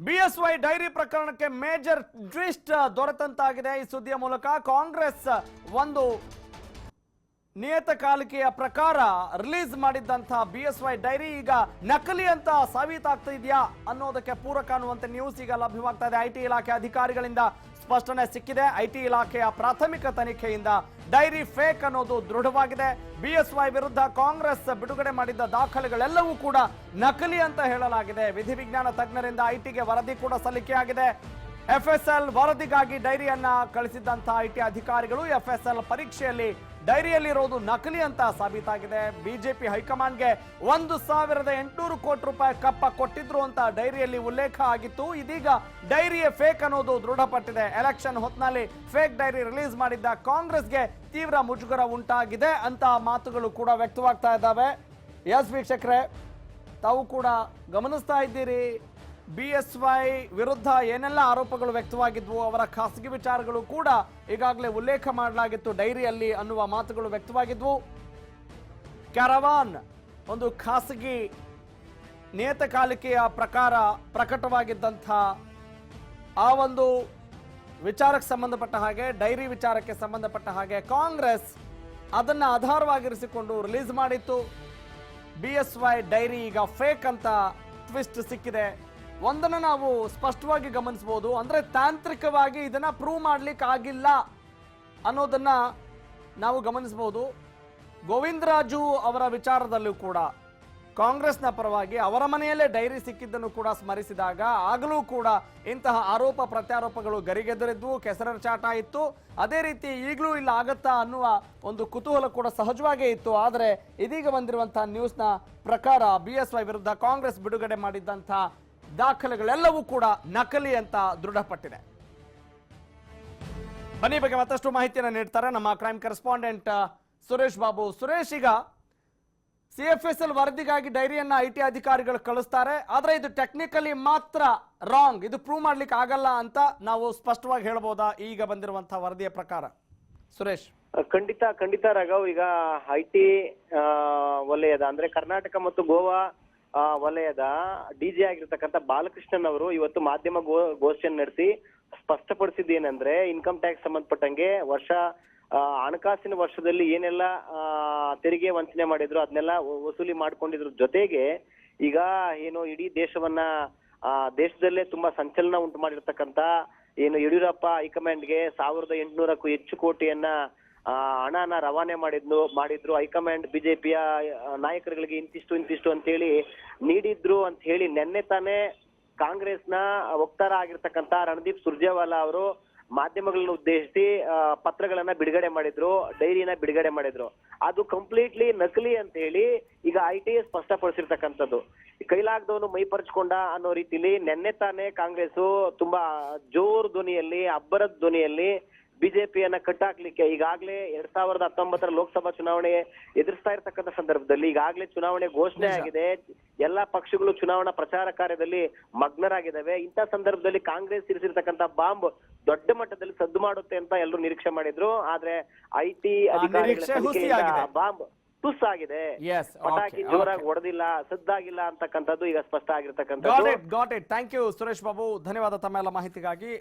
BSY dairy ಪ್ರಕರಣಕ್ಕೆ major twist ದೊರೆತಂತಾಗಿದೆ. ಈ ಸುದ್ದಿಯ ಮೂಲಕ ಕಾಂಗ್ರೆಸ್ ಒಂದು ನಿಯತಕಾಲಿಕೆಯ ಪ್ರಕಾರ ರಿಲೀಸ್ ಮಾಡಿದ್ದಂತಹ ಬಿಎಸ್ವೈ ಡೈರಿ ಈಗ ನಕಲಿ ಅಂತ ಸಾಬೀತಾಗ್ತಾ ಇದೆಯಾ ಅನ್ನೋದಕ್ಕೆ ಪೂರಕ ಅನ್ನುವಂತೆ ನ್ಯೂಸ್ ಈಗ ಲಭ್ಯವಾಗ್ತಾ ಇದೆ. ಐಟಿ ಇಲಾಖೆ ಅಧಿಕಾರಿಗಳಿಂದ ಸ್ಪಷ್ಟನೆ ಸಿಕ್ಕಿದೆ. ಐಟಿ ಇಲಾಖೆಯ ಪ್ರಾಥಮಿಕ ತನಿಖೆಯಿಂದ ಡೈರಿ ಫೇಕ್ ಅನ್ನೋದು ದೃಢವಾಗಿದೆ. ಬಿಎಸ್ವೈ ವಿರುದ್ಧ ಕಾಂಗ್ರೆಸ್ ಬಿಡುಗಡೆ ಮಾಡಿದ್ದ ದಾಖಲೆಗಳೆಲ್ಲವೂ ಕೂಡ ನಕಲಿ ಅಂತ ಹೇಳಲಾಗಿದೆ. ವಿಧಿವಿಜ್ಞಾನ ತಜ್ಞರಿಂದ ಐಟಿಗೆ ವರದಿ ಕೂಡ ಸಲ್ಲಿಕೆಯಾಗಿದೆ. ಎಫ್ಎಸ್ಎಲ್ ವರದಿಗಾಗಿ ಡೈರಿಯನ್ನ ಕಳಿಸಿದ್ದಂತಹ ಐಟಿ ಅಧಿಕಾರಿಗಳು ಎಫ್ಎಸ್ಎಲ್ ಪರೀಕ್ಷೆಯಲ್ಲಿ ಡೈರಿಯಲ್ಲಿರೋದು ನಕಲಿ ಅಂತ ಸಾಬೀತಾಗಿದೆ. ಬಿಜೆಪಿ ಹೈಕಮಾಂಡ್ಗೆ 1,800 ಕೋಟಿ ರೂಪಾಯಿ ಕಪ್ಪ ಕೊಟ್ಟಿದ್ರು ಅಂತ ಡೈರಿಯಲ್ಲಿ ಉಲ್ಲೇಖ ಆಗಿತ್ತು. ಇದೀಗ ಡೈರಿಯ ಫೇಕ್ ಅನ್ನೋದು ದೃಢಪಟ್ಟಿದೆ. ಎಲೆಕ್ಷನ್ ಹೊತ್ನಲ್ಲಿ ಫೇಕ್ ಡೈರಿ ರಿಲೀಸ್ ಮಾಡಿದ್ದ ಕಾಂಗ್ರೆಸ್ಗೆ ತೀವ್ರ ಮುಜುಗರ ಉಂಟಾಗಿದೆ ಅಂತ ಮಾತುಗಳು ಕೂಡ ವ್ಯಕ್ತವಾಗ್ತಾ ಇದ್ದಾವೆ. ಎಸ್ ವೀಕ್ಷಕರೇ, ತಾವು ಕೂಡ ಗಮನಿಸ್ತಾ ಇದ್ದೀರಿ, ಬಿಎಸ್ವೈ ವಿರುದ್ಧ ಏನೆಲ್ಲ ಆರೋಪಗಳು ವ್ಯಕ್ತವಾಗಿದ್ವು, ಅವರ ಖಾಸಗಿ ವಿಚಾರಗಳು ಕೂಡ ಈಗಾಗಲೇ ಉಲ್ಲೇಖ ಮಾಡಲಾಗಿತ್ತು ಡೈರಿಯಲ್ಲಿ ಅನ್ನುವ ಮಾತುಗಳು ವ್ಯಕ್ತವಾಗಿದ್ವು. ಕ್ಯಾರವಾನ್ ಒಂದು ಖಾಸಗಿ ನಿಯತಕಾಲಿಕೆಯ ಪ್ರಕಾರ ಪ್ರಕಟವಾಗಿದ್ದಂಥ ಆ ಒಂದು ವಿಚಾರಕ್ಕೆ ಸಂಬಂಧಪಟ್ಟ ಹಾಗೆ, ಡೈರಿ ವಿಚಾರಕ್ಕೆ ಸಂಬಂಧಪಟ್ಟ ಹಾಗೆ ಕಾಂಗ್ರೆಸ್ ಅದನ್ನ ಆಧಾರವಾಗಿರಿಸಿಕೊಂಡು ರಿಲೀಸ್ ಮಾಡಿತ್ತು. ಬಿಎಸ್ವೈ ಡೈರಿ ಈಗ ಫೇಕ್ ಅಂತ ಟ್ವಿಸ್ಟ್ ಸಿಕ್ಕಿದೆ. ಒಂದನ್ನು ನಾವು ಸ್ಪಷ್ಟವಾಗಿ ಗಮನಿಸಬಹುದು, ಅಂದ್ರೆ ತಾಂತ್ರಿಕವಾಗಿ ಇದನ್ನ ಪ್ರೂವ್ ಮಾಡ್ಲಿಕ್ಕೆ ಆಗಿಲ್ಲ ಅನ್ನೋದನ್ನ ನಾವು ಗಮನಿಸಬಹುದು. ಗೋವಿಂದರಾಜು ಅವರ ವಿಚಾರದಲ್ಲೂ ಕೂಡ ಕಾಂಗ್ರೆಸ್ನ ಪರವಾಗಿ ಅವರ ಮನೆಯಲ್ಲೇ ಡೈರಿ ಸಿಕ್ಕಿದ್ದನ್ನು ಕೂಡ ಸ್ಮರಿಸಿದಾಗ ಆಗಲೂ ಕೂಡ ಇಂತಹ ಆರೋಪ ಪ್ರತ್ಯಾರೋಪಗಳು ಗರಿಗೆದರಿದ್ವು, ಕೆಸರಚಾಟ ಇತ್ತು. ಅದೇ ರೀತಿ ಈಗಲೂ ಇಲ್ಲ ಆಗತ್ತಾ ಅನ್ನುವ ಒಂದು ಕುತೂಹಲ ಕೂಡ ಸಹಜವಾಗೇ ಇತ್ತು. ಆದರೆ ಇದೀಗ ಬಂದಿರುವಂತಹ ನ್ಯೂಸ್ನ ಪ್ರಕಾರ ಬಿಎಸ್ವೈ ವಿರುದ್ಧ ಕಾಂಗ್ರೆಸ್ ಬಿಡುಗಡೆ ಮಾಡಿದ್ದಂತಹ ದಾಖಲೆಗಳೆಲ್ಲವೂ ಕೂಡ ನಕಲಿ ಅಂತ ದೃಢಪಟ್ಟಿದೆ. ಬನ್ನಿ ಬಗ್ಗೆ ಮತ್ತಷ್ಟು ಮಾಹಿತಿಯನ್ನು ನೀಡ್ತಾರೆ ನಮ್ಮ ಕ್ರೈಮ್ ಕರೆಸ್ಪಾಂಡೆಂಟ್ ಸುರೇಶ್ ಬಾಬು. ಸುರೇಶ್, ಈಗ ಸಿಎಫ್ಎಸ್ಎಲ್ ವರದಿಗಾಗಿ ಡೈರಿಯನ್ನ ಐಟಿ ಅಧಿಕಾರಿಗಳು ಕಳಿಸ್ತಾರೆ, ಆದ್ರೆ ಇದು ಟೆಕ್ನಿಕಲಿ ಮಾತ್ರ ರಾಂಗ್, ಇದು ಪ್ರೂವ್ ಮಾಡ್ಲಿಕ್ಕೆ ಆಗಲ್ಲ ಅಂತ ನಾವು ಸ್ಪಷ್ಟವಾಗಿ ಹೇಳ್ಬೋದಾ ಈಗ ಬಂದಿರುವಂತಹ ವರದಿಯ ಪ್ರಕಾರ? ಸುರೇಶ್, ಖಂಡಿತ ರಾಘವ್. ಈಗ ಐಟಿ ವಲಯದ ಅಂದ್ರೆ ಕರ್ನಾಟಕ ಮತ್ತು ಗೋವಾ ವಲಯದ ಡಿಜಿ ಆಗಿರ್ತಕ್ಕಂಥ ಬಾಲಕೃಷ್ಣನ್ ಅವರು ಇವತ್ತು ಮಾಧ್ಯಮ ಗೋಷ್ಠಿಯನ್ನು ನಡೆಸಿ ಸ್ಪಷ್ಟಪಡಿಸಿದ್ದೇನೆಂದ್ರೆ, ಇನ್ಕಮ್ ಟ್ಯಾಕ್ಸ್ ಸಂಬಂಧಪಟ್ಟಂಗೆ ಹಣಕಾಸಿನ ವರ್ಷದಲ್ಲಿ ಏನೆಲ್ಲ ತೆರಿಗೆ ವಂಚನೆ ಮಾಡಿದ್ರು ಅದನ್ನೆಲ್ಲ ವಸೂಲಿ ಮಾಡ್ಕೊಂಡಿದ್ರು. ಜೊತೆಗೆ ಈಗ ಏನು ಇಡೀ ದೇಶದಲ್ಲೇ ತುಂಬಾ ಸಂಚಲನ ಉಂಟು ಮಾಡಿರ್ತಕ್ಕಂಥ ಏನು ಯಡಿಯೂರಪ್ಪ ಹೈಕಮಾಂಡ್ಗೆ 1,800ಕ್ಕೂ ಹೆಚ್ಚು ಕೋಟಿಯನ್ನ ಹಣನ ರವಾನೆ ಮಾಡಿದ್ರು. ಹೈಕಮಾಂಡ್ ಬಿಜೆಪಿಯ ನಾಯಕರುಗಳಿಗೆ ಇಂತಿಷ್ಟು ಅಂತ ಹೇಳಿ ನೀಡಿದ್ರು ಅಂತ ಹೇಳಿ ನೆನ್ನೆ ತಾನೇ ಕಾಂಗ್ರೆಸ್ನ ವಕ್ತಾರ ಆಗಿರ್ತಕ್ಕಂಥ ರಣದೀಪ್ ಸುರ್ಜೇವಾಲಾ ಅವರು ಮಾಧ್ಯಮಗಳನ್ನ ಉದ್ದೇಶಿಸಿ ಪತ್ರಗಳನ್ನ ಬಿಡುಗಡೆ ಮಾಡಿದ್ರು, ಡೈರಿನ ಬಿಡುಗಡೆ ಮಾಡಿದ್ರು. ಅದು ಕಂಪ್ಲೀಟ್ಲಿ ನಕಲಿ ಅಂತ ಹೇಳಿ ಈಗ ಐಟಿ ಸ್ಪಷ್ಟಪಡಿಸಿರ್ತಕ್ಕಂಥದ್ದು. ಕೈಲಾಗದವನು ಮೈಪರ್ಚ್ಕೊಂಡ ಅನ್ನೋ ರೀತಿಲಿ ನೆನ್ನೆ ತಾನೇ ಕಾಂಗ್ರೆಸ್ ತುಂಬಾ ಜೋರ್ ಧ್ವನಿಯಲ್ಲಿ, ಅಬ್ಬರದ ಧ್ವನಿಯಲ್ಲಿ ಬಿಜೆಪಿಯನ್ನ ಕಟ್ಟಾಕ್ಲಿಕ್ಕೆ ಈಗಾಗಲೇ 2019 ಲೋಕಸಭಾ ಚುನಾವಣೆ ಎದುರಿಸ್ತಾ ಇರ್ತಕ್ಕಂಥ ಸಂದರ್ಭದಲ್ಲಿ ಈಗಾಗಲೇ ಚುನಾವಣೆ ಘೋಷಣೆ ಆಗಿದೆ. ಎಲ್ಲಾ ಪಕ್ಷಗಳು ಚುನಾವಣಾ ಪ್ರಚಾರ ಕಾರ್ಯದಲ್ಲಿ ಮಗ್ನರಾಗಿದ್ದಾವೆ. ಇಂಥ ಸಂದರ್ಭದಲ್ಲಿ ಕಾಂಗ್ರೆಸ್ ಇರಿಸಿರ್ತಕ್ಕಂಥ ಬಾಂಬ್ ದೊಡ್ಡ ಮಟ್ಟದಲ್ಲಿ ಸದ್ದು ಮಾಡುತ್ತೆ ಅಂತ ಎಲ್ಲರೂ ನಿರೀಕ್ಷೆ ಮಾಡಿದ್ರು. ಆದ್ರೆ ಐಟಿ ಅಧಿಕಾರಿಗಳ ಬಾಂಬ್ ತುಸ್ ಆಗಿದೆ. ಪಟಾಕಿ ಜೋರಾಗಿ ಹೊಡೆದಿಲ್ಲ, ಸದ್ದಾಗಿಲ್ಲ ಅಂತಕ್ಕಂಥದ್ದು ಈಗ ಸ್ಪಷ್ಟ ಆಗಿರ್ತಕ್ಕಂಥದ್ದು. ಥ್ಯಾಂಕ್ ಯು ಸುರೇಶ್ ಬಾಬು, ಧನ್ಯವಾದ ತಮ್ಮ ಎಲ್ಲ ಮಾಹಿತಿಗಾಗಿ.